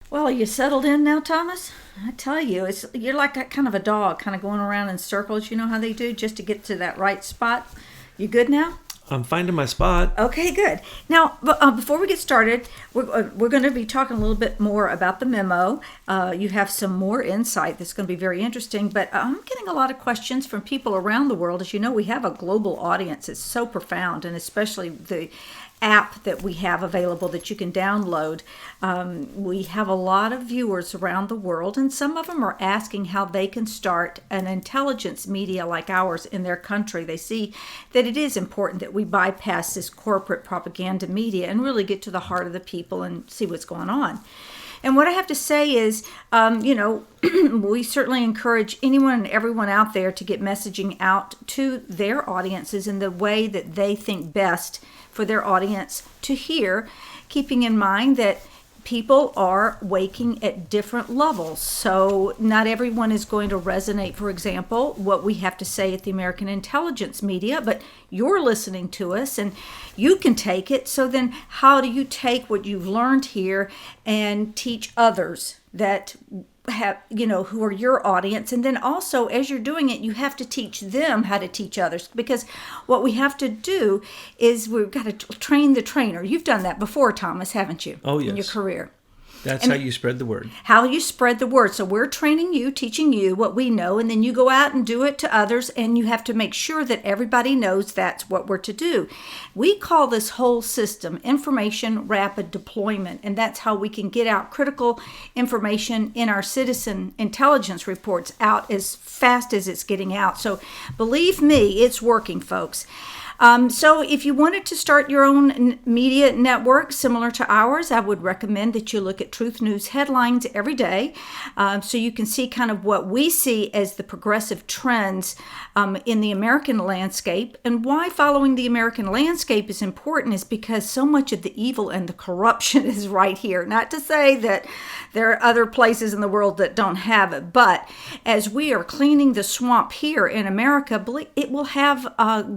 Well, are you settled in now, Thomas? I tell you, you're like that kind of a dog, kind of going around in circles. You know how they do, just to get to that right spot. You good now? I'm finding my spot. Okay, good. Now, before we get started, we're going to be talking a little bit more about the memo. You have some more insight that's going to be very interesting, but I'm getting a lot of questions from people around the world. As you know, we have a global audience. It's so profound, and especially the app that we have available that you can download. We have a lot of viewers around the world, and some of them are asking how they can start an intelligence media like ours in their country. They see that it is important that we bypass this corporate propaganda media and really get to the heart of the people and see what's going on. And what I have to say is, we certainly encourage anyone and everyone out there to get messaging out to their audiences in the way that they think best for their audience to hear, keeping in mind that people are waking at different levels. So not everyone is going to resonate, for example, what we have to say at the American intelligence media, but you're listening to us and you can take it. So then how do you take what you've learned here and teach others that have, who are your audience? And then also, as you're doing it, you have to teach them how to teach others, because what we have to do is we've got to train the trainer. You've done that before, Thomas, haven't you? Oh, yes. In your career. That's how you spread the word. How you spread the word. So we're training you, teaching you what we know, and then you go out and do it to others, and you have to make sure that everybody knows that's what we're to do. We call this whole system information rapid deployment, and that's how we can get out critical information in our citizen intelligence reports out as fast as it's getting out. So believe me, it's working, folks. So if you wanted to start your own media network similar to ours, I would recommend that you look at Truth News headlines every day, so you can see kind of what we see as the progressive trends in the American landscape. And why following the American landscape is important is because so much of the evil and the corruption is right here. Not to say that there are other places in the world that don't have it, but as we are cleaning the swamp here in America, it will have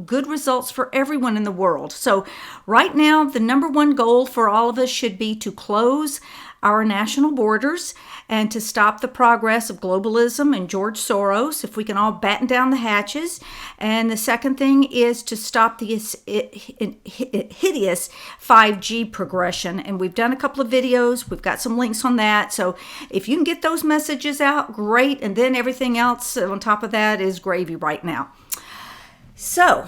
good results for everyone in the world. So right now, the number one goal for all of us should be to close our national borders and to stop the progress of globalism and George Soros, if we can all batten down the hatches. And the second thing is to stop the hideous 5G progression. And we've done a couple of videos. We've got some links on that. So if you can get those messages out, great. And then everything else on top of that is gravy right now. So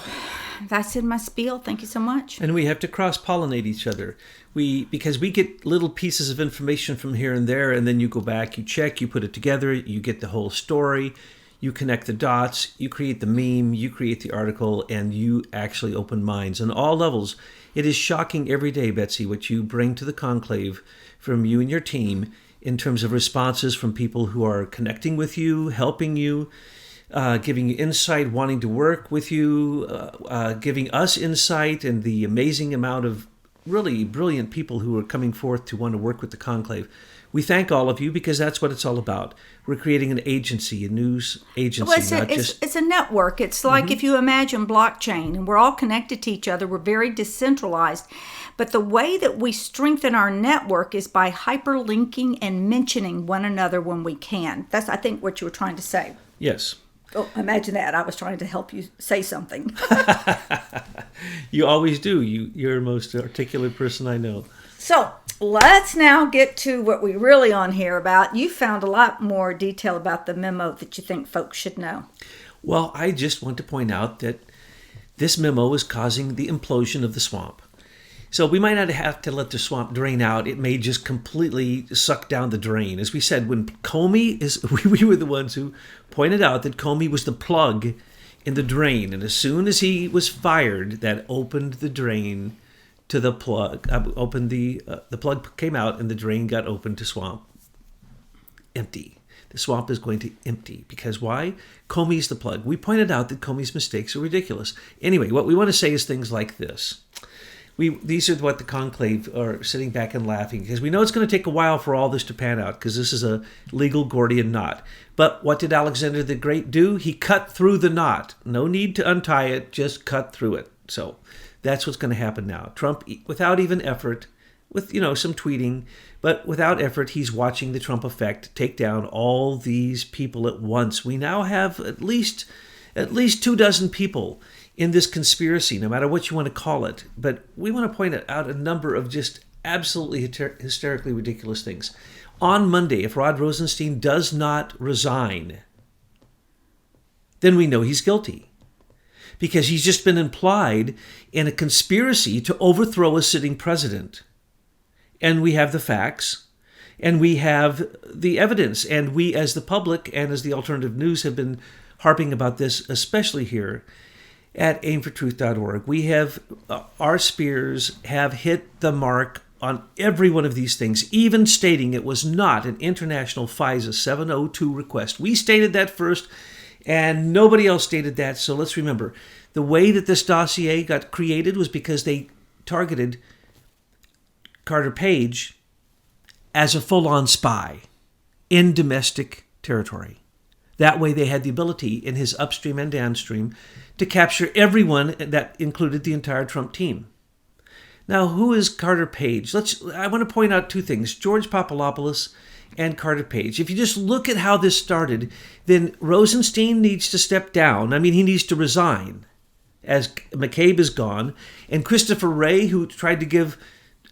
that's in my spiel. Thank you so much. And we have to cross-pollinate each other. Because we get little pieces of information from here and there, and then you go back, you check, you put it together, you get the whole story, you connect the dots, you create the meme, you create the article, and you actually open minds on all levels. It is shocking every day, Betsy, what you bring to the conclave from you and your team in terms of responses from people who are connecting with you, helping you, giving you insight, wanting to work with you, giving us insight, and the amazing amount of really brilliant people who are coming forth to want to work with the conclave. We thank all of you because that's what it's all about. We're creating an agency, a news agency. Well, it's a network. It's like if you imagine blockchain, and we're all connected to each other. We're very decentralized. But the way that we strengthen our network is by hyperlinking and mentioning one another when we can. That's, I think, what you were trying to say. Yes. Oh, imagine that. I was trying to help you say something. You always do. You're the most articulate person I know. So let's now get to what we really on here about. You found a lot more detail about the memo that you think folks should know. Well, I just want to point out that this memo is causing the implosion of the swamp. So we might not have to let the swamp drain out. It may just completely suck down the drain. As we said, when Comey we were the ones who pointed out that Comey was the plug in the drain. And as soon as he was fired, that opened the drain to the plug. The plug came out and the drain got opened to swamp. Empty. The swamp is going to empty. Because why? Comey's the plug. We pointed out that Comey's mistakes are ridiculous. Anyway, what we want to say is things like this. These are what the conclave are sitting back and laughing, because we know it's going to take a while for all this to pan out, because this is a legal Gordian knot. But what did Alexander the Great do? He cut through the knot. No need to untie it, just cut through it. So that's what's going to happen now. Trump, without even effort, with some tweeting, but without effort, he's watching the Trump effect take down all these people at once. We now have at least 24 people in this conspiracy, no matter what you want to call it. But we want to point out a number of just absolutely hysterically ridiculous things. On Monday, if Rod Rosenstein does not resign, then we know he's guilty, because he's just been implied in a conspiracy to overthrow a sitting president. And we have the facts, and we have the evidence, and we as the public and as the alternative news have been harping about this, especially here at aimfortruth.org. We have, our spears have hit the mark on every one of these things, even stating it was not an international FISA 702 request. We stated that first, and nobody else stated that. So let's remember, the way that this dossier got created was because they targeted Carter Page as a full-on spy in domestic territory. That way they had the ability in his upstream and downstream to capture everyone. That included the entire Trump team. Now, who is Carter Page? I want to point out two things: George Papadopoulos and Carter Page. If you just look at how this started, then Rosenstein needs to step down. I mean, he needs to resign, as McCabe is gone. And Christopher Wray, who tried to give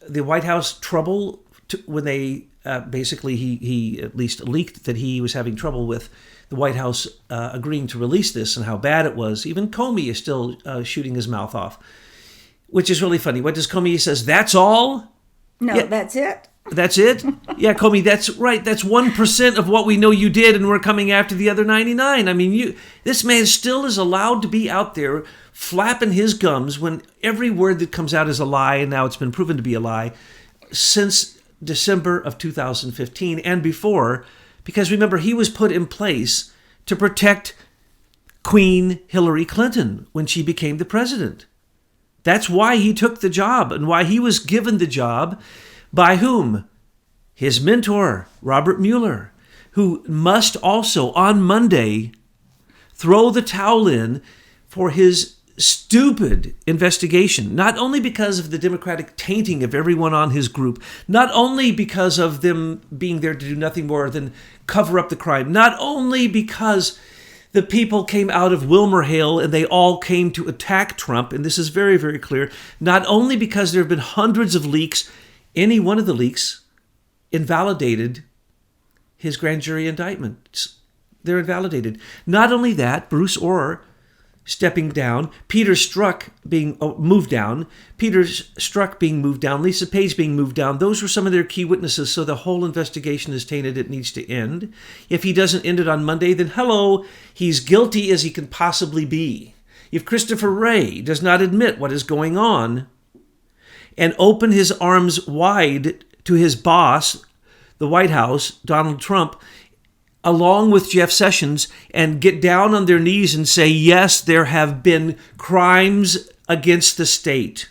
the White House trouble when they he at least leaked that he was having trouble with the White House agreeing to release this and how bad it was. Even Comey is still shooting his mouth off, which is really funny. What does Comey? He says, "That's all?" No, Yeah. that's it. That's it? Yeah, Comey, that's right. That's 1% of what we know you did, and we're coming after the other 99. I mean, this man still is allowed to be out there flapping his gums when every word that comes out is a lie, and now it's been proven to be a lie since December of 2015 and before, because remember, he was put in place to protect Queen Hillary Clinton when she became the president. That's why he took the job and why he was given the job. By whom? His mentor, Robert Mueller, who must also on Monday throw the towel in for his stupid investigation, not only because of the Democratic tainting of everyone on his group, not only because of them being there to do nothing more than cover up the crime, not only because the people came out of WilmerHale and they all came to attack Trump, and this is very, very clear, not only because there have been hundreds of leaks. Any one of the leaks invalidated his grand jury indictments. They're invalidated. Not only that, Bruce Orr stepping down, Peter Strzok being moved down, Lisa Page being moved down. Those were some of their key witnesses, so the whole investigation is tainted. It needs to end. If he doesn't end it on Monday, then hello, he's guilty as he can possibly be. If Christopher Wray does not admit what is going on and open his arms wide to his boss, the White House, Donald Trump, along with Jeff Sessions, and get down on their knees and say, yes, there have been crimes against the state.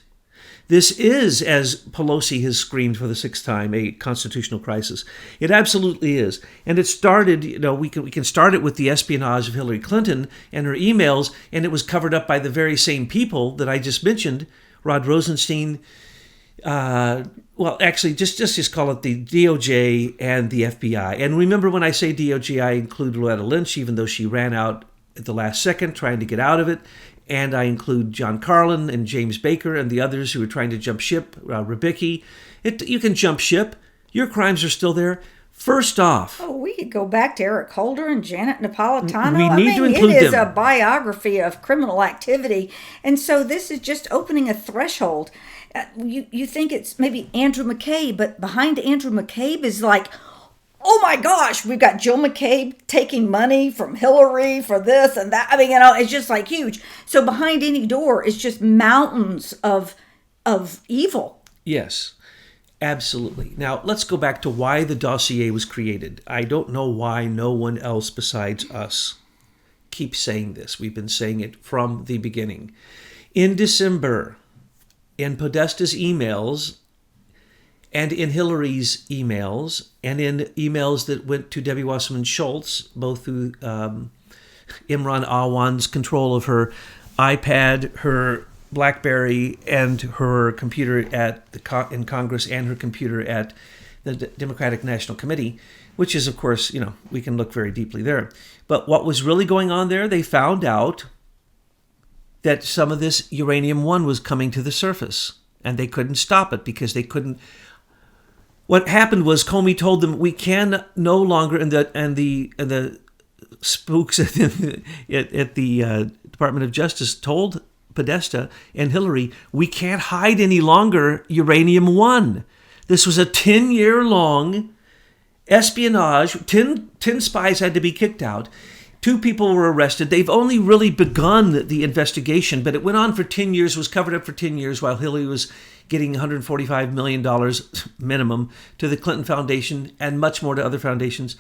This is, as Pelosi has screamed for the sixth time, a constitutional crisis. It absolutely is. And it started, we can start it with the espionage of Hillary Clinton and her emails, and it was covered up by the very same people that I just mentioned, Rod Rosenstein, just call it the DOJ and the FBI. And remember, when I say DOJ, I include Loretta Lynch, even though she ran out at the last second trying to get out of it. And I include John Carlin and James Baker and the others who are trying to jump ship, Rybicki. You can jump ship. Your crimes are still there. First off, we could go back to Eric Holder and Janet Napolitano. We need to include it is them. A biography of criminal activity. And so this is just opening a threshold. You think it's maybe Andrew McCabe, but behind Andrew McCabe is like, oh my gosh, we've got Jill McCabe taking money from Hillary for this and that. I mean, it's just like huge. So behind any door is just mountains of evil. Yes. Absolutely. Now, let's go back to why the dossier was created. I don't know why no one else besides us keeps saying this. We've been saying it from the beginning. In December, in Podesta's emails, and in Hillary's emails, and in emails that went to Debbie Wasserman Schultz, both through Imran Awan's control of her iPad, her BlackBerry and her computer in Congress and her computer at the Democratic National Committee, which is, of course, we can look very deeply there. But what was really going on there, they found out that some of this uranium-1 was coming to the surface, and they couldn't stop it because they couldn't. What happened was Comey told them, we can no longer, and the spooks at the Department of Justice told Podesta and Hillary, we can't hide any longer uranium-1. This was a 10-year-long espionage. 10 spies had to be kicked out. 2 people were arrested. They've only really begun the investigation, but it went on for 10 years, was covered up for 10 years while Hillary was getting $145 million minimum to the Clinton Foundation and much more to other foundations.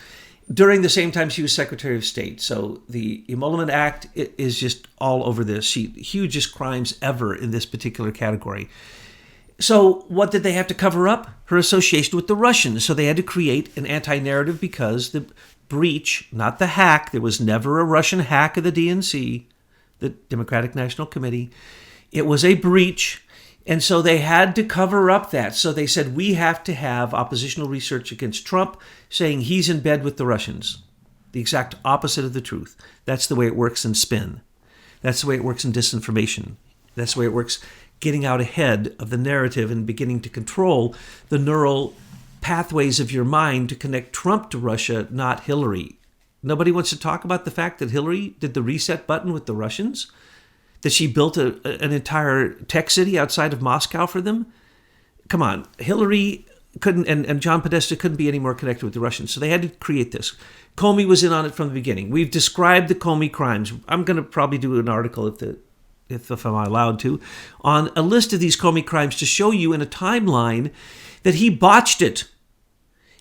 During the same time, she was Secretary of State. So the Emolument Act is just all over this. Hugest crimes ever in this particular category. So what did they have to cover up? Her association with the Russians. So they had to create an anti-narrative because the breach, not the hack, there was never a Russian hack of the DNC, the Democratic National Committee. It was a breach. And so they had to cover up that. So they said, we have to have oppositional research against Trump saying he's in bed with the Russians. The exact opposite of the truth. That's the way it works in spin. That's the way it works in disinformation. That's the way it works getting out ahead of the narrative and beginning to control the neural pathways of your mind to connect Trump to Russia, not Hillary. Nobody wants to talk about the fact that Hillary did the reset button with the Russians? That she built an entire tech city outside of Moscow for them? Come on, Hillary couldn't, and John Podesta couldn't be any more connected with the Russians. So they had to create this. Comey was in on it from the beginning. We've described the Comey crimes. I'm going to probably do an article if I'm allowed to, on a list of these Comey crimes to show you in a timeline that he botched it.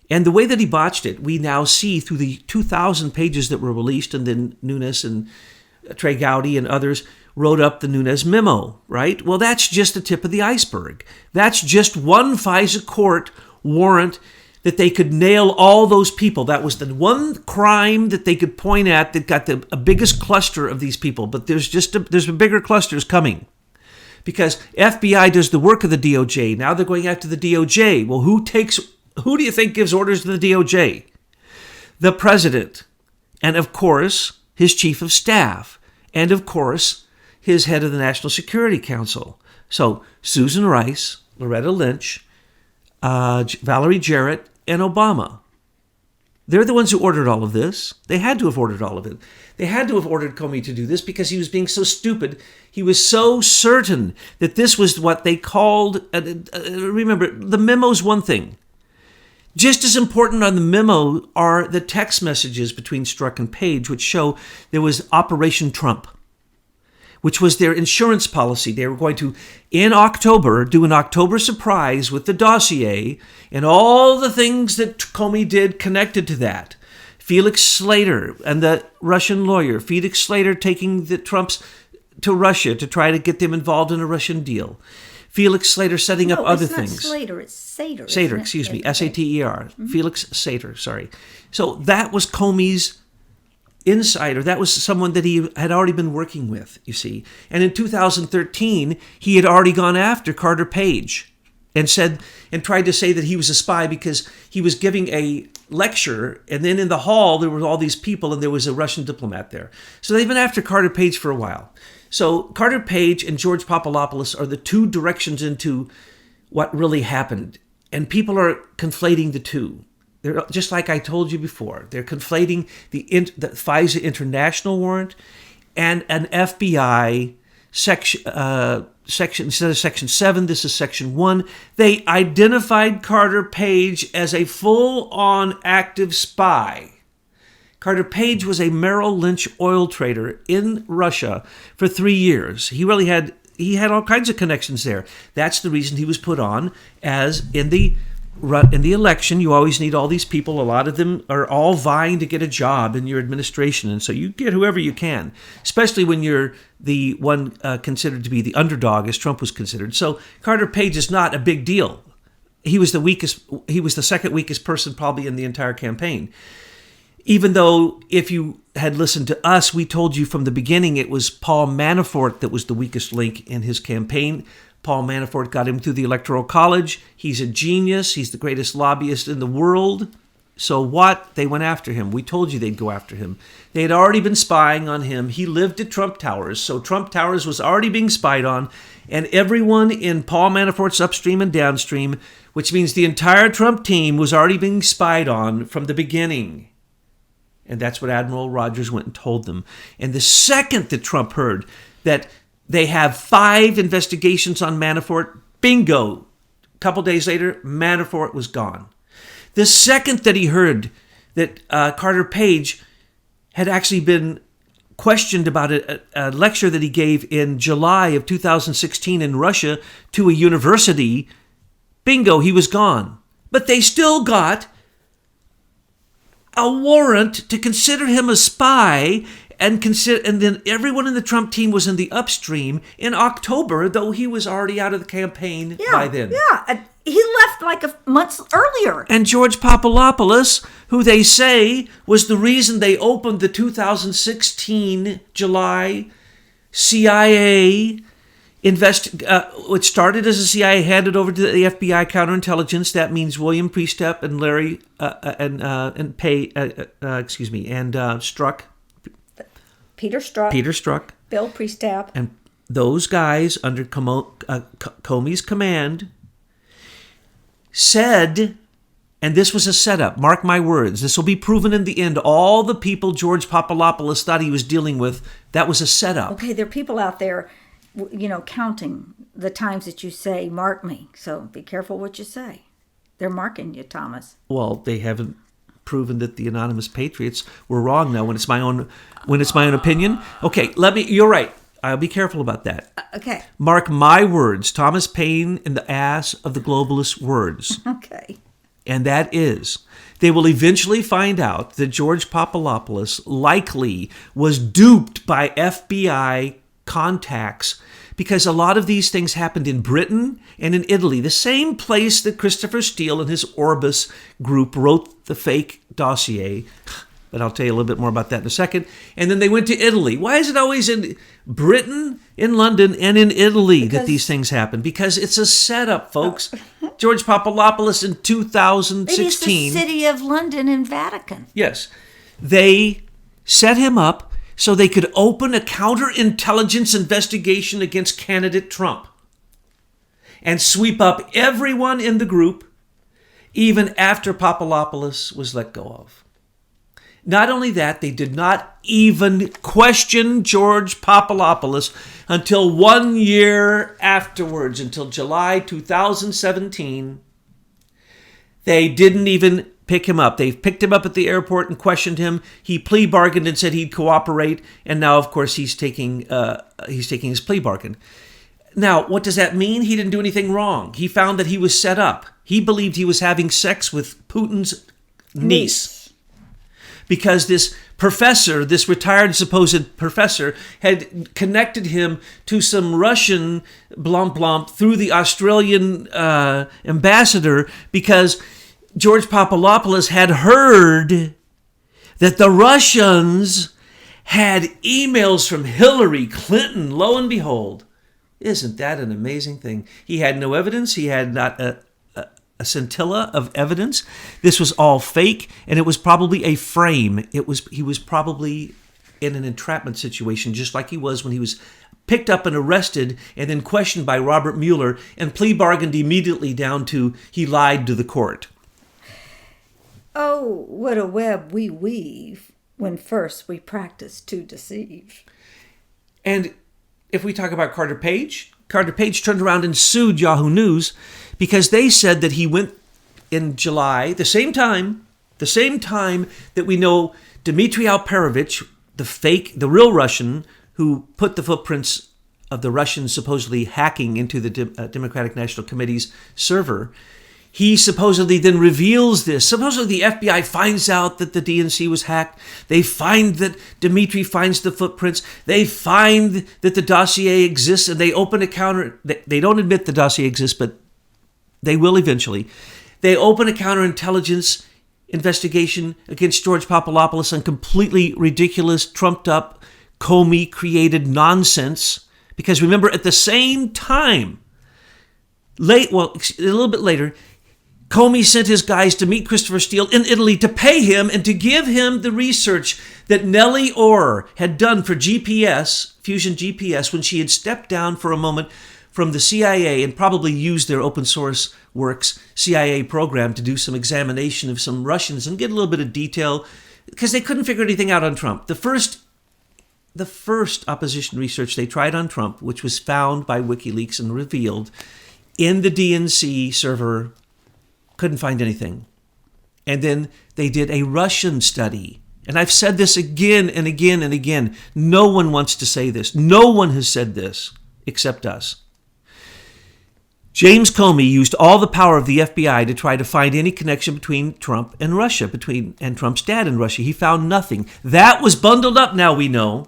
And the way that he botched it, we now see through the 2,000 pages that were released, and then Nunes and Trey Gowdy and others wrote up the Nunes Memo, right? Well, that's just the tip of the iceberg. That's just one FISA court warrant that they could nail all those people. That was the one crime that they could point at that got the biggest cluster of these people. But there's bigger clusters coming because FBI does the work of the DOJ. Now they're going after the DOJ. Well, who do you think gives orders to the DOJ? The president. And of course, his chief of staff. And of course, his head of the National Security Council. So Susan Rice, Loretta Lynch, Valerie Jarrett, and Obama. They're the ones who ordered all of this. They had to have ordered all of it. They had to have ordered Comey to do this because he was being so stupid. He was so certain that this was what they called, remember, the memo's one thing. Just as important on the memo are the text messages between Strzok and Page, which show there was Operation Trump, which was their insurance policy. They were going to, in October, do an October surprise with the dossier and all the things that Comey did connected to that. Felix Slater and the Russian lawyer, Felix Slater taking the Trumps to Russia to try to get them involved in a Russian deal. Felix Slater setting up other things. It's not Slater, it's Sater. Sater, excuse me, S-A-T-E-R. Mm-hmm. Felix Sater, sorry. So that was Comey's insider. That was someone that he had already been working with, you see. And in 2013, he had already gone after Carter Page and tried to say that he was a spy because he was giving a lecture, and then in the hall there were all these people and there was a Russian diplomat there. So they've been after Carter Page for a while. So Carter Page and George Papadopoulos are the two directions into what really happened. And people are conflating the two. They're just like I told you before. They're conflating the FISA international warrant and an FBI section, instead of Section 7, this is Section 1. They identified Carter Page as a full-on active spy. Carter Page was a Merrill Lynch oil trader in Russia for 3 years. He had all kinds of connections there. That's the reason he was put on as in the election. You always need all these people. A lot of them are all vying to get a job in your administration. And so you get whoever you can, especially when you're the one considered to be the underdog, as Trump was considered. So Carter Page is not a big deal. He was the second weakest person probably in the entire campaign. Even though if you had listened to us, we told you from the beginning it was Paul Manafort that was the weakest link in his campaign. Paul Manafort got him through the Electoral College. He's a genius. He's the greatest lobbyist in the world. So what? They went after him. We told you they'd go after him. They had already been spying on him. He lived at Trump Towers. So Trump Towers was already being spied on. And everyone in Paul Manafort's upstream and downstream, which means the entire Trump team, was already being spied on from the beginning. And that's what Admiral Rogers went and told them. And the second that Trump heard that they have 5 investigations on Manafort, bingo. A couple days later, Manafort was gone. The second that he heard that Carter Page had actually been questioned about a lecture that he gave in July of 2016 in Russia to a university, bingo, he was gone. But they still got a warrant to consider him a spy, and then everyone in the Trump team was in the upstream in October, though he was already out of the campaign by then. Yeah, he left like a month earlier. And George Papadopoulos, who they say was the reason they opened the 2016 July CIA which started as a CIA, handed over to the FBI counterintelligence. That means William Priestap and Larry Strzok. Peter Strzok. Bill Priestap. And those guys under Comey's command said, and this was a setup, mark my words, this will be proven in the end, all the people George Papadopoulos thought he was dealing with, that was a setup. Okay, there are people out there, counting the times that you say, mark me. So be careful what you say. They're marking you, Thomas. Well, they haven't proven that the anonymous patriots were wrong now when it's my own opinion. Okay, you're right. I'll be careful about that. Okay. Mark my words, Thomas Paine in the ass of the globalist words. Okay. And that is, they will eventually find out that George Papadopoulos likely was duped by FBI contacts, because a lot of these things happened in Britain and in Italy, the same place that Christopher Steele and his Orbis group wrote the fake dossier. But I'll tell you a little bit more about that in a second. And then they went to Italy. Why is it always in Britain, in London, and in Italy that these things happen? Because it's a setup, folks. George Papadopoulos in 2016. It is the City of London and Vatican. Yes. They set him up so they could open a counterintelligence investigation against candidate Trump and sweep up everyone in the group, even after Papadopoulos was let go of. Not only that, they did not even question George Papadopoulos until 1 year afterwards, until July 2017. They didn't even pick him up. They picked him up at the airport and questioned him. He plea bargained and said he'd cooperate, and now, of course, he's taking his plea bargain. Now, what does that mean? He didn't do anything wrong. He found that he was set up. He believed he was having sex with Putin's niece. Because this professor, this retired supposed professor, had connected him to some Russian blomp through the Australian ambassador, because George Papadopoulos had heard that the Russians had emails from Hillary Clinton. Lo and behold, isn't that an amazing thing? He had no evidence. He had not a scintilla of evidence. This was all fake, and it was probably a frame. He was probably in an entrapment situation, just like he was when he was picked up and arrested and then questioned by Robert Mueller and plea bargained immediately down to he lied to the court. Oh, what a web we weave when first we practice to deceive. And if we talk about Carter Page turned around and sued Yahoo News because they said that he went in July, the same time that we know Dmitry Alperovitch, the real Russian who put the footprints of the Russians supposedly hacking into the Democratic National Committee's server, he supposedly then reveals this. Supposedly the FBI finds out that the DNC was hacked. They find that Dmitry finds the footprints. They find that the dossier exists, and they open a counter. They don't admit the dossier exists, but they will eventually. They open a counterintelligence investigation against George Papadopoulos on completely ridiculous, trumped-up, Comey-created nonsense. Because remember, at the same time, a little bit later, Comey sent his guys to meet Christopher Steele in Italy to pay him and to give him the research that Nellie Orr had done for GPS, Fusion GPS, when she had stepped down for a moment from the CIA and probably used their open source works CIA program to do some examination of some Russians and get a little bit of detail because they couldn't figure anything out on Trump. The first opposition research they tried on Trump, which was found by WikiLeaks and revealed in the DNC server, couldn't find anything. And then they did a Russian study. And I've said this again and again and again. No one wants to say this. No one has said this except us. James Comey used all the power of the FBI to try to find any connection between Trump and Russia, and Trump's dad and Russia. He found nothing. That was bundled up, now we know,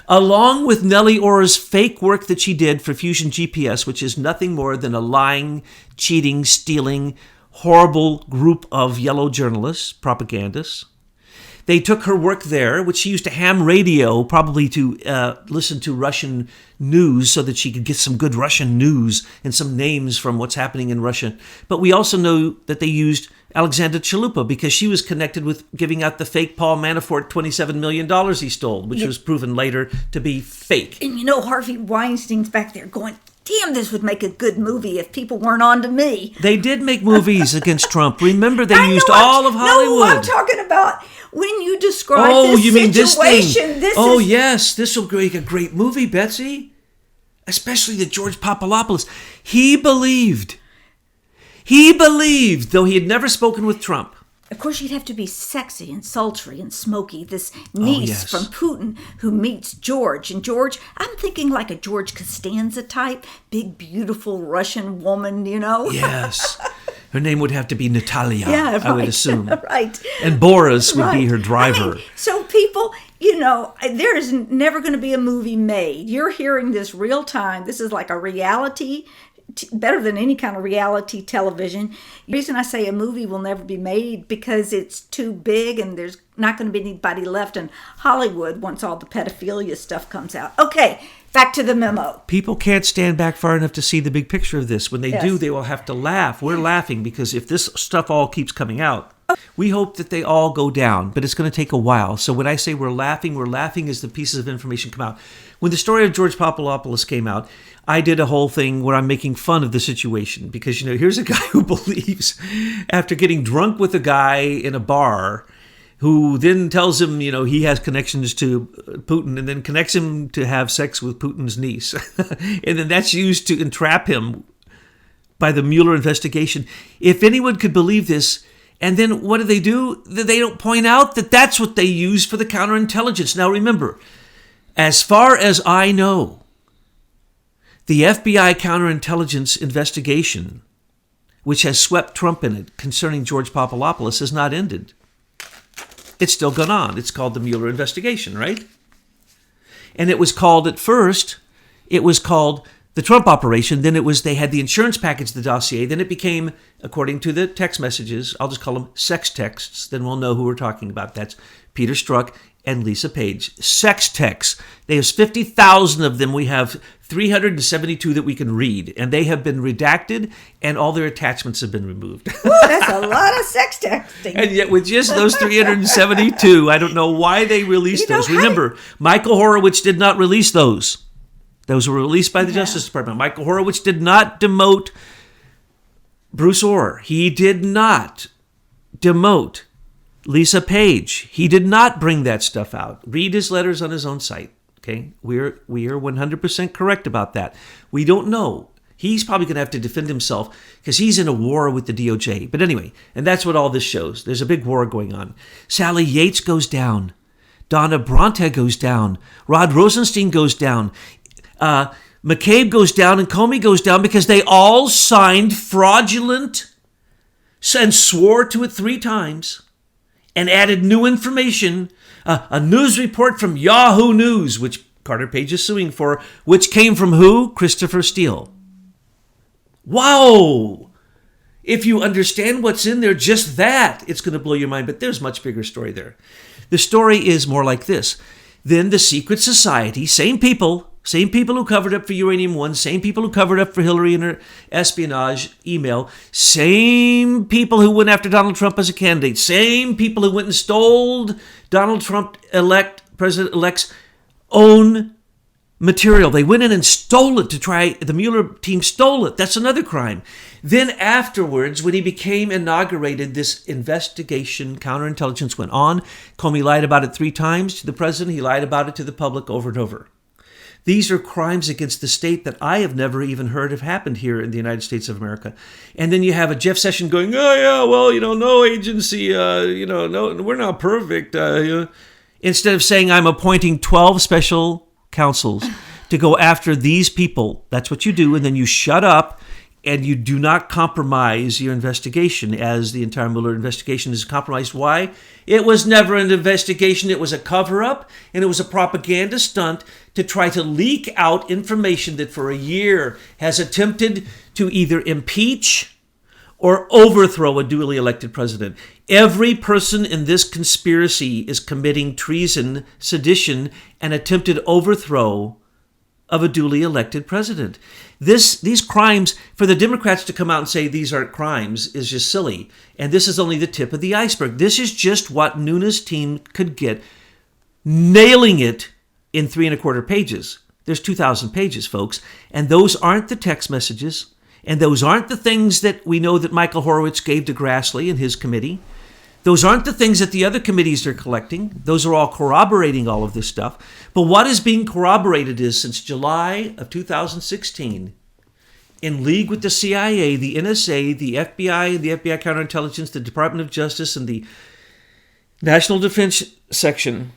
along with Nellie Orr's fake work that she did for Fusion GPS, which is nothing more than a lying, cheating, stealing, horrible group of yellow journalists, propagandists. They took her work there, which she used to ham radio, probably to listen to Russian news so that she could get some good Russian news and some names from what's happening in Russia. But we also know that they used Alexandra Chalupa because she was connected with giving out the fake Paul Manafort $27 million he stole, which was proven later to be fake. And Harvey Weinstein's back there going, damn, this would make a good movie if people weren't on to me. They did make movies against Trump. Remember, they used all of Hollywood. No, I'm talking about when you describe this you mean situation. This thing? Yes, this will make a great movie, Betsy. Especially the George Papadopoulos. He believed, though he had never spoken with Trump. Of course, you'd have to be sexy and sultry and smoky. This niece from Putin who meets George. And George, I'm thinking like a George Costanza type. Big, beautiful Russian woman, Yes. Her name would have to be Natalia, right. I would assume. Right. And Boris would be her driver. So people, there is never going to be a movie made. You're hearing this real time. This is like a reality, better than any kind of reality television. The reason I say a movie will never be made because it's too big and there's not going to be anybody left in Hollywood once all the pedophilia stuff comes out. Okay, back to the memo. People can't stand back far enough to see the big picture of this. When they do, they will have to laugh. We're laughing because if this stuff all keeps coming out, we hope that they all go down, but it's going to take a while. So when I say we're laughing as the pieces of information come out. When the story of George Papadopoulos came out, I did a whole thing where I'm making fun of the situation because, here's a guy who believes after getting drunk with a guy in a bar who then tells him, he has connections to Putin and then connects him to have sex with Putin's niece. And then that's used to entrap him by the Mueller investigation. If anyone could believe this, and then what do? They don't point out that that's what they use for the counterintelligence. Now remember, as far as I know, the FBI counterintelligence investigation, which has swept Trump in it concerning George Papadopoulos, has not ended. It's still gone on. It's called the Mueller investigation, right? And it was called the Trump operation. Then they had the insurance package, the dossier. Then it became, according to the text messages, I'll just call them sex texts. Then we'll know who we're talking about. That's Peter Strzok and Lisa Page. Sex texts. There's 50,000 of them. We have 372 that we can read. And they have been redacted and all their attachments have been removed. Ooh, that's a lot of sex texting. And yet with just those 372, I don't know why they released those. Remember, Michael Horowitz did not release those. Those were released by the Justice Department. Michael Horowitz did not demote Bruce Orr. He did not demote Lisa Page. He did not bring that stuff out. Read his letters on his own site. Okay, we are 100% correct about that. We don't know. He's probably going to have to defend himself because he's in a war with the DOJ. But anyway, and that's what all this shows. There's a big war going on. Sally Yates goes down. Donna Bronte goes down. Rod Rosenstein goes down. McCabe goes down and Comey goes down because they all signed fraudulent and swore to it 3 times and added new information. A news report from Yahoo News, which Carter Page is suing for, which came from who? Christopher Steele. Wow! If you understand what's in there, just that, it's going to blow your mind. But there's a much bigger story there. The story is more like this. Then the secret society, same people who covered up for Uranium One, same people who covered up for Hillary and her espionage email, same people who went after Donald Trump as a candidate, same people who went and stole Donald Trump President-elect's own material. They went in and stole it the Mueller team stole it. That's another crime. Then afterwards, when he became inaugurated, this investigation, counterintelligence went on. Comey lied about it 3 times to the president. He lied about it to the public over and over. These are crimes against the state that I have never even heard have happened here in the United States of America. And then you have a Jeff Sessions going, oh yeah, well, no agency, no, we're not perfect. Instead of saying I'm appointing 12 special counsels to go after these people. That's what you do, and then you shut up and you do not compromise your investigation, as the entire Mueller investigation is compromised. Why? It was never an investigation. It was a cover-up, and it was a propaganda stunt to try to leak out information that for a year has attempted to either impeach or overthrow a duly elected president. Every person in this conspiracy is committing treason, sedition, and attempted overthrow of a duly elected president. These crimes, for the Democrats to come out and say these aren't crimes, is just silly. And this is only the tip of the iceberg. This is just what Nunes' team could get, nailing it in 3 1/4 pages. There's 2,000 pages, folks. And those aren't the text messages. And those aren't the things that we know that Michael Horowitz gave to Grassley and his committee. Those aren't the things that the other committees are collecting. Those are all corroborating all of this stuff. But what is being corroborated is, since July of 2016, in league with the CIA, the NSA, the FBI, the FBI counterintelligence, the Department of Justice, and the National Defense Section,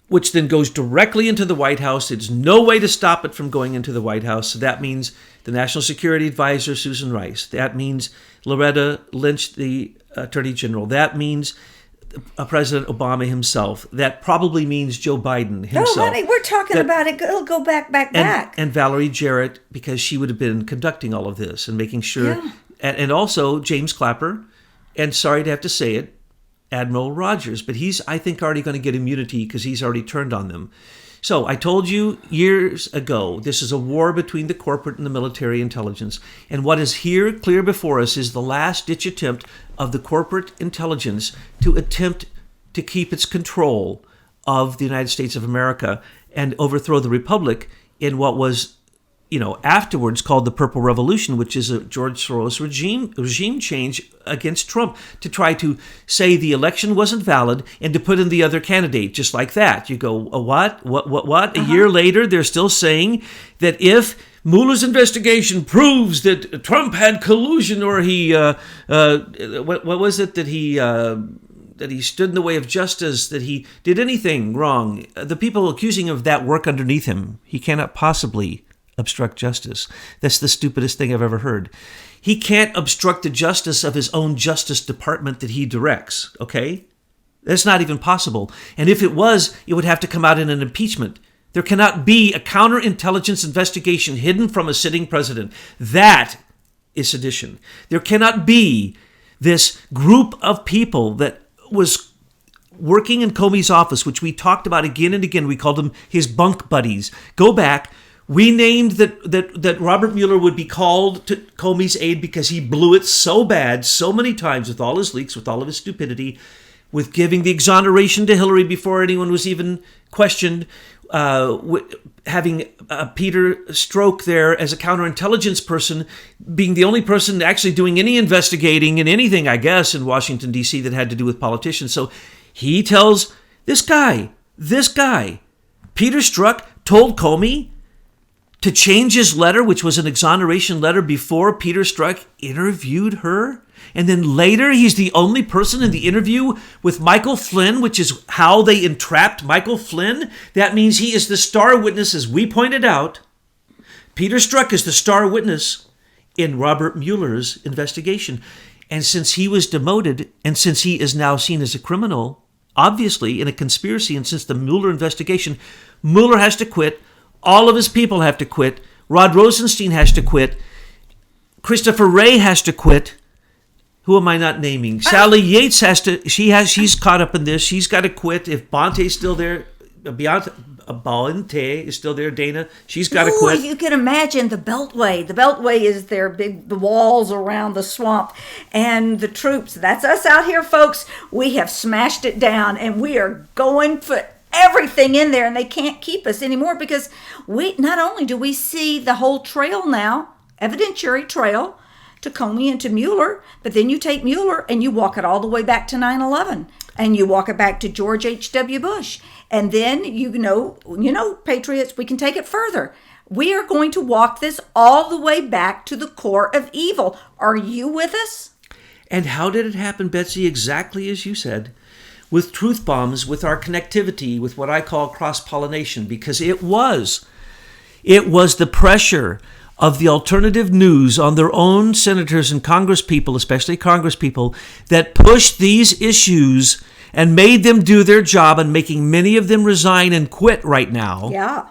which then goes directly into the White House. There's no way to stop it from going into the White House. So that means the National Security Advisor, Susan Rice. That means Loretta Lynch, the Attorney General. That means President Obama himself. That probably means Joe Biden himself. Oh, honey, we're talking about it. It'll go back. And Valerie Jarrett, because she would have been conducting all of this and making sure. Yeah. And also James Clapper, and sorry to have to say it, Admiral Rogers, but he's, I think, already going to get immunity because he's already turned on them. So I told you years ago, this is a war between the corporate and the military intelligence. And what is here clear before us is the last-ditch attempt of the corporate intelligence to attempt to keep its control of the United States of America and overthrow the Republic in what was, afterwards called the Purple Revolution, which is a George Soros regime change against Trump to try to say the election wasn't valid and to put in the other candidate, just like that. You go, what? A year later, they're still saying that if Mueller's investigation proves that Trump had collusion, or he, what was it that he stood in the way of justice, that he did anything wrong, the people accusing him of that work underneath him, he cannot possibly obstruct justice. That's the stupidest thing I've ever heard. He can't obstruct the justice of his own Justice Department that he directs, okay? That's not even possible. And if it was, it would have to come out in an impeachment. There cannot be a counterintelligence investigation hidden from a sitting president. That is sedition. There cannot be this group of people that was working in Comey's office, which we talked about again and again. We called them his bunk buddies. Go back. We named that Robert Mueller would be called to Comey's aid because he blew it so bad so many times with all his leaks, with all of his stupidity, with giving the exoneration to Hillary before anyone was even questioned, having Peter Strzok there as a counterintelligence person, being the only person actually doing any investigating in anything, I guess, in Washington, D.C. that had to do with politicians. So he tells this guy, Peter Strzok told Comey to change his letter, which was an exoneration letter, before Peter Strzok interviewed her. And then later, he's the only person in the interview with Michael Flynn, which is how they entrapped Michael Flynn. That means he is the star witness, as we pointed out. Peter Strzok is the star witness in Robert Mueller's investigation. And since he was demoted, and since he is now seen as a criminal, obviously in a conspiracy, and since the Mueller investigation, Mueller has to quit. All of his people have to quit. Rod Rosenstein has to quit. Christopher Wray has to quit. Who am I not naming? Sally Yates has to. She's caught up in this. She's got to quit. If Bonte's still there, Bonte is still there. Dana, she's got to quit. You can imagine the Beltway. The Beltway is the walls around the swamp, and the troops. That's us out here, folks. We have smashed it down, and we are going for everything in there, and they can't keep us anymore because we not only do we see the whole trail now, evidentiary trail, to Comey and to Mueller, but then you take Mueller and you walk it all the way back to 9/11, and you walk it back to George H.W. Bush, and then you know, Patriots, we can take it further. We are going to walk this all the way back to the core of evil. Are you with us? And how did it happen, Betsy? Exactly as you said, with truth bombs, with our connectivity, with what I call cross-pollination, because it was the pressure of the alternative news on their own senators and congresspeople, especially congresspeople, that pushed these issues and made them do their job, and making many of them resign and quit right now. Yeah.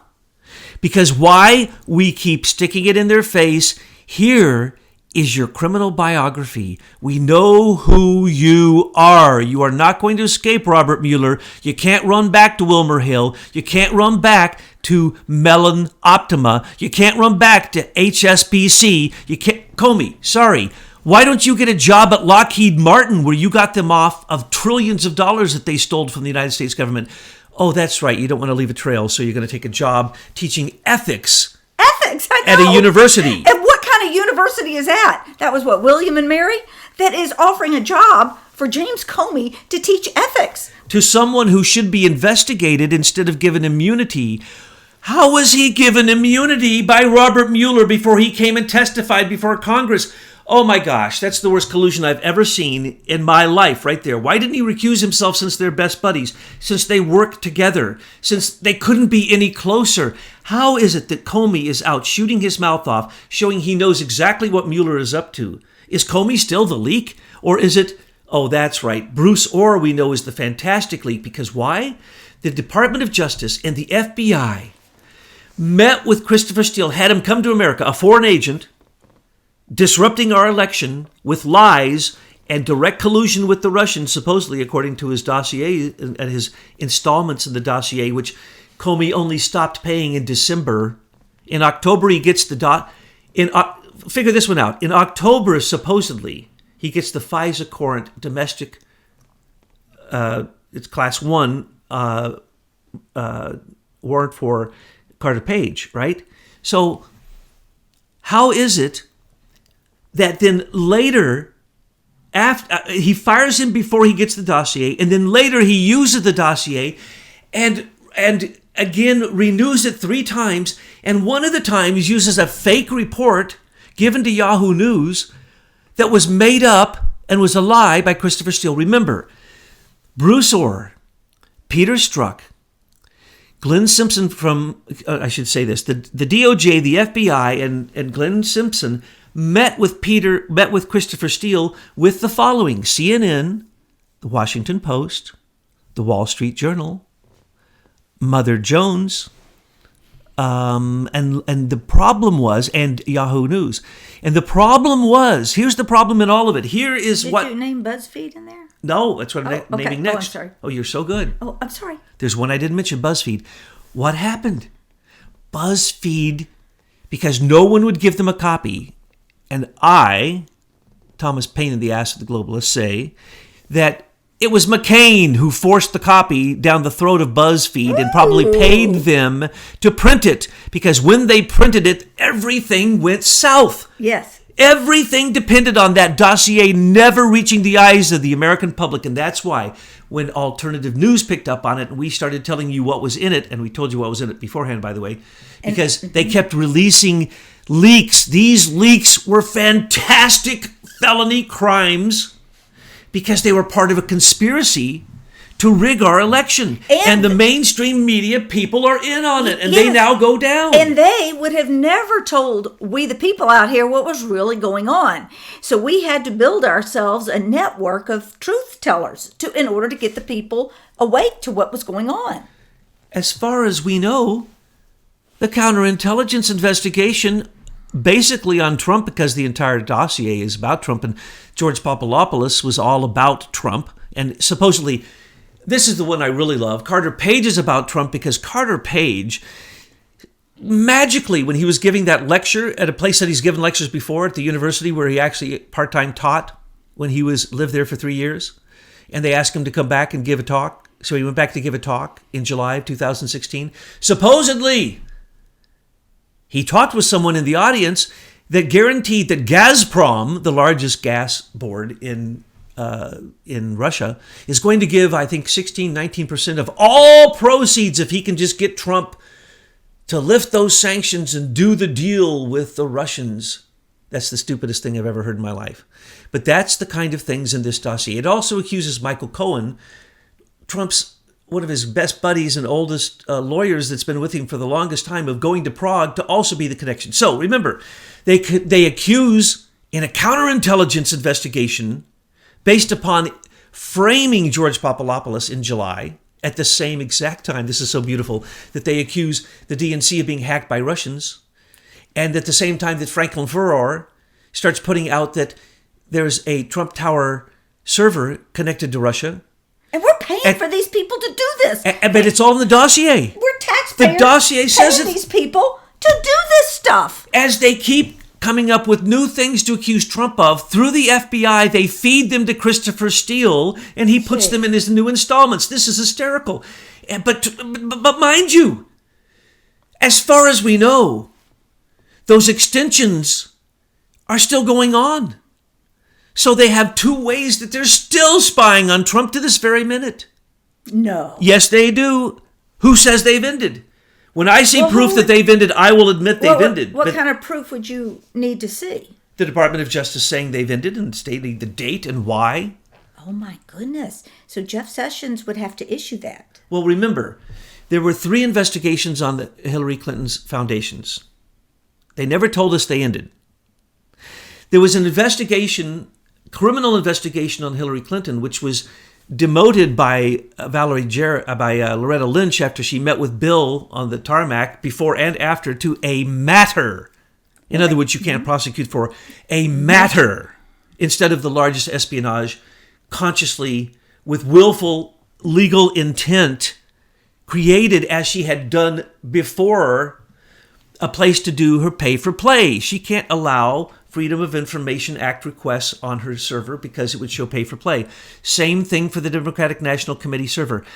Because why? We keep sticking it in their face. Here is your criminal biography. We know who you are. You are not going to escape Robert Mueller. You can't run back to Wilmer Hill. You can't run back to Mellon Optima. You can't run back to HSBC. You can't. Comey, sorry. Why don't you get a job at Lockheed Martin, where you got them off of trillions of dollars that they stole from the United States government? Oh, that's right. You don't want to leave a trail, so you're going to take a job teaching ethics. Ethics, I know. At a university. And what kind of university is that? That was what, William and Mary? That is offering a job for James Comey to teach ethics. To someone who should be investigated instead of given immunity. How was he given immunity by Robert Mueller before he came and testified before Congress? Oh my gosh, that's the worst collusion I've ever seen in my life right there. Why didn't he recuse himself, since they're best buddies, since they work together, since they couldn't be any closer? How is it that Comey is out shooting his mouth off, showing he knows exactly what Mueller is up to? Is Comey still the leak? Or is it, oh, that's right, Bruce Orr we know is the fantastic leak, because why? The Department of Justice and the FBI met with Christopher Steele, had him come to America, a foreign agent, disrupting our election with lies and direct collusion with the Russians, supposedly, according to his dossier and his installments in the dossier, which Comey only stopped paying in December. In October, he gets figure this one out. In October, supposedly, he gets the FISA warrant domestic, it's class 1 warrant for Carter Page, right? So how is it that then later, after he fires him before he gets the dossier, and then later he uses the dossier and again renews it 3 times, and one of the times uses a fake report given to Yahoo News that was made up and was a lie by Christopher Steele. Remember, Bruce Orr, Peter Strzok, Glenn Simpson from, I should say this, the DOJ, the FBI, and Glenn Simpson met with Christopher Steele with the following: CNN, the Washington Post, the Wall Street Journal, Mother Jones, and the problem was, and Yahoo News. And the problem was, here's the problem in all of it. Here is Did you name BuzzFeed in there? No, that's what I'm naming next. Oh, I'm sorry. Oh, you're so good. Oh, I'm sorry. There's one I didn't mention, BuzzFeed. What happened? BuzzFeed, because no one would give them a copy, and I, Thomas Paine in the Ass of the Globalists, say that it was McCain who forced the copy down the throat of BuzzFeed and probably paid them to print it, because when they printed it, everything went south. Yes. Everything depended on that dossier never reaching the eyes of the American public. And that's why when alternative news picked up on it and we started telling you what was in it, and we told you what was in it beforehand, by the way, because they kept releasing leaks. These leaks were fantastic felony crimes because they were part of a conspiracy to rig our election. And the mainstream media people are in on it, and they now go down. And they would have never told we the people out here what was really going on. So we had to build ourselves a network of truth tellers in order to get the people awake to what was going on. As far as we know, the counterintelligence investigation basically on Trump because the entire dossier is about Trump, and George Papadopoulos was all about Trump. And supposedly, this is the one I really love. Carter Page is about Trump because Carter Page, magically, when he was giving that lecture at a place that he's given lectures before at the university where he actually part-time taught when he lived there for 3 years, and they asked him to come back and give a talk. So he went back to give a talk in July of 2016. Supposedly, he talked with someone in the audience that guaranteed that Gazprom, the largest gas board in Russia, is going to give, I think, 19% of all proceeds if he can just get Trump to lift those sanctions and do the deal with the Russians. That's the stupidest thing I've ever heard in my life. But that's the kind of things in this dossier. It also accuses Michael Cohen, Trump's one of his best buddies and oldest lawyers that's been with him for the longest time, of going to Prague to also be the connection. So remember, they accuse in a counterintelligence investigation based upon framing George Papadopoulos in July at the same exact time. This is so beautiful that they accuse the DNC of being hacked by Russians. And at the same time that Franklin Furor starts putting out that there's a Trump Tower server connected to Russia. And we're paying for these people to do this. But it's all in the dossier. We're taxpayers. The dossier says paying these people to do this stuff. As they keep coming up with new things to accuse Trump of through the FBI, they feed them to Christopher Steele, and he puts them in his new installments. This is hysterical. But mind you, as far as we know, those extensions are still going on. So they have two ways that they're still spying on Trump to this very minute. No. Yes, they do. Who says they've ended? When I see proof that they've ended, I will admit they've ended. What kind of proof would you need to see? The Department of Justice saying they've ended and stating the date and why. Oh my goodness. So Jeff Sessions would have to issue that. Well, remember, there were 3 investigations on the Hillary Clinton's foundations. They never told us they ended. There was an investigation, criminal investigation on Hillary Clinton, which was demoted by Loretta Lynch after she met with Bill on the tarmac before and after to a matter. In other words, you can't prosecute for a matter instead of the largest espionage, consciously with willful legal intent created as she had done before a place to do her pay for play. She can't allow Freedom of Information Act requests on her server because it would show pay for play. Same thing for the Democratic National Committee server.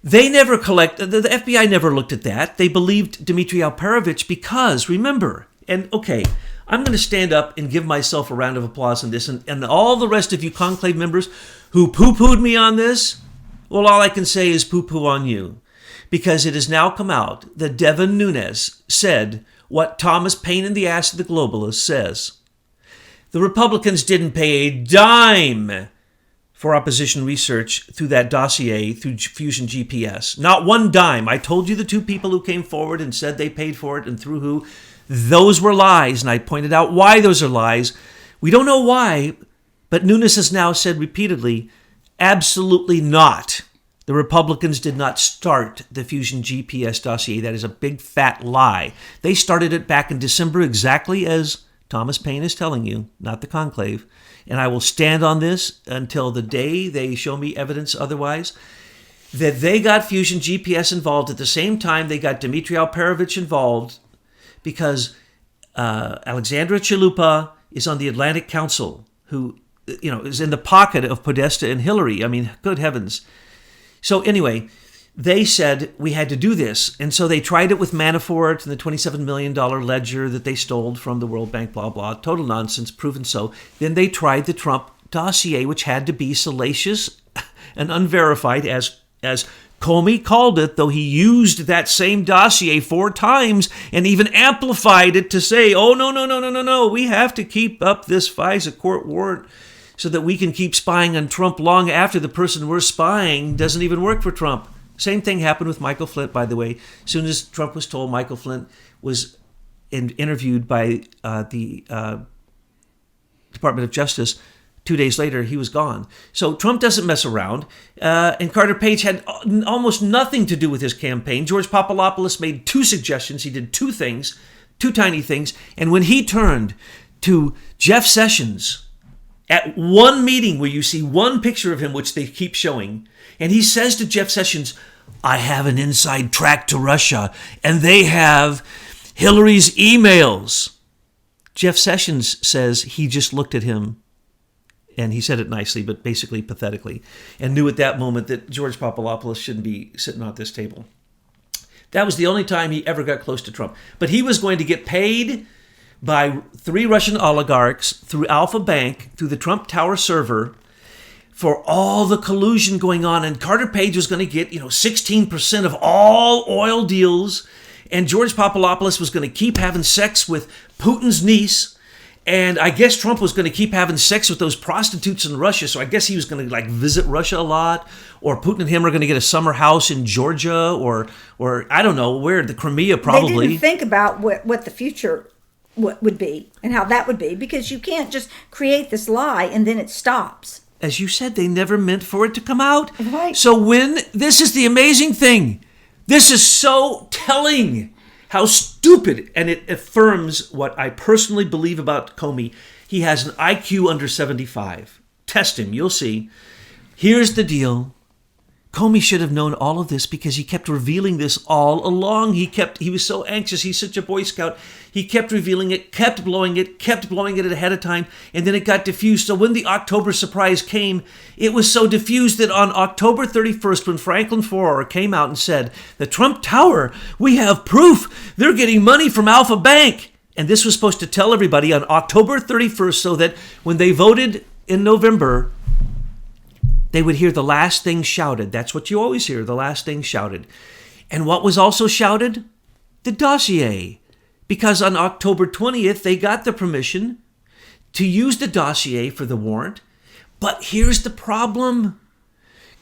They never the FBI never looked at that. They believed Dmitry Alperovitch because, remember, and okay, I'm going to stand up and give myself a round of applause on this, and all the rest of you conclave members who poo-pooed me on this, well, all I can say is poo-poo on you. Because it has now come out that Devin Nunes said what Thomas Paine in the Ass of the Globalist says. The Republicans didn't pay a dime for opposition research through that dossier, through Fusion GPS. Not one dime. I told you the 2 people who came forward and said they paid for it and through who. Those were lies, and I pointed out why those are lies. We don't know why, but Nunes has now said repeatedly, absolutely not. The Republicans did not start the Fusion GPS dossier. That is a big fat lie. They started it back in December, exactly as Thomas Paine is telling you, not the conclave. And I will stand on this until the day they show me evidence otherwise, that they got Fusion GPS involved at the same time they got Dmitry Alperovitch involved, because Alexandra Chalupa is on the Atlantic Council, who is in the pocket of Podesta and Hillary. I mean, good heavens. So anyway, they said we had to do this. And so they tried it with Manafort and the $27 million ledger that they stole from the World Bank, blah, blah. Total nonsense, proven so. Then they tried the Trump dossier, which had to be salacious and unverified, as Comey called it, though he used that same dossier 4 times and even amplified it to say, oh, no, we have to keep up this FISA court warrant so that we can keep spying on Trump long after the person we're spying doesn't even work for Trump. Same thing happened with Michael Flint, by the way. As soon as Trump was told Michael Flint was interviewed by the Department of Justice, 2 days later, he was gone. So Trump doesn't mess around. And Carter Page had almost nothing to do with his campaign. George Papadopoulos made 2 suggestions. He did 2 things two tiny things. And when he turned to Jeff Sessions at one meeting where you see one picture of him, which they keep showing, and he says to Jeff Sessions, I have an inside track to Russia, and they have Hillary's emails. Jeff Sessions says he just looked at him, and he said it nicely, but basically pathetically, and knew at that moment that George Papadopoulos shouldn't be sitting at this table. That was the only time he ever got close to Trump. But he was going to get paid by 3 Russian oligarchs through Alpha Bank, through the Trump Tower server, for all the collusion going on. And Carter Page was going to get, 16% of all oil deals. And George Papadopoulos was going to keep having sex with Putin's niece. And I guess Trump was going to keep having sex with those prostitutes in Russia. So I guess he was going to visit Russia a lot. Or Putin and him are going to get a summer house in Georgia or I don't know where, the Crimea probably. They didn't think about what the future would be and how that would be, because you can't just create this lie and then it stops. As you said, they never meant for it to come out. Right. So this is the amazing thing. This is so telling how stupid, and it affirms what I personally believe about Comey. He has an IQ under 75. Test him, you'll see. Here's the deal. Comey should have known all of this because he kept revealing this all along. He was so anxious. He's such a Boy Scout. He kept revealing it, kept blowing it ahead of time, and then it got diffused. So when the October surprise came, it was so diffused that on October 31st, when Franklin Foer came out and said, the Trump Tower, we have proof. They're getting money from Alpha Bank. And this was supposed to tell everybody on October 31st so that when they voted in November, they would hear the last thing shouted. That's what you always hear, the last thing shouted. And what was also shouted? The dossier. Because on October 20th, they got the permission to use the dossier for the warrant. But here's the problem.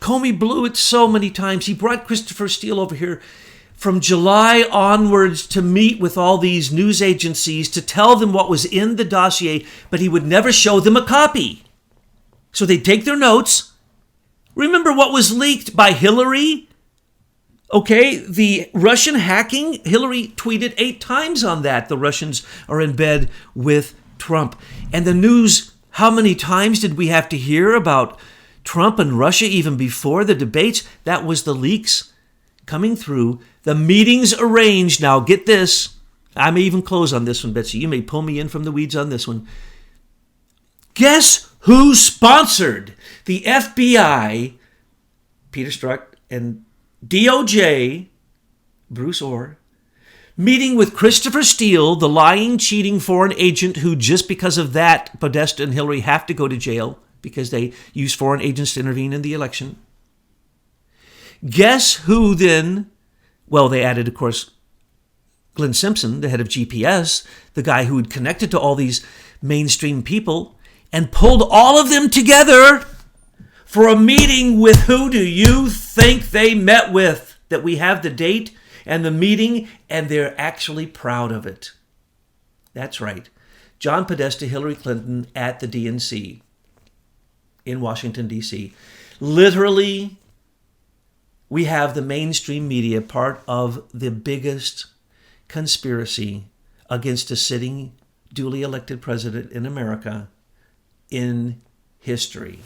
Comey blew it so many times. He brought Christopher Steele over here from July onwards to meet with all these news agencies to tell them what was in the dossier, but he would never show them a copy. So they'd take their notes. Remember what was leaked by Hillary? Okay, the Russian hacking, Hillary tweeted 8 times on that. The Russians are in bed with Trump. And the news, how many times did we have to hear about Trump and Russia even before the debates? That was the leaks coming through. The meetings arranged. Now get this. I may even close on this one, Betsy. You may pull me in from the weeds on this one. Guess who sponsored the FBI, Peter Strzok, and DOJ, Bruce Orr, meeting with Christopher Steele, the lying, cheating foreign agent who just because of that, Podesta and Hillary have to go to jail because they used foreign agents to intervene in the election. Guess who then, well, they added, of course, Glenn Simpson, the head of GPS, the guy who had connected to all these mainstream people, and pulled all of them together for a meeting with who do you think they met with? That we have the date and the meeting, and they're actually proud of it. That's right. John Podesta, Hillary Clinton at the DNC in Washington, D.C. Literally, we have the mainstream media part of the biggest conspiracy against a sitting, duly elected president in America in history.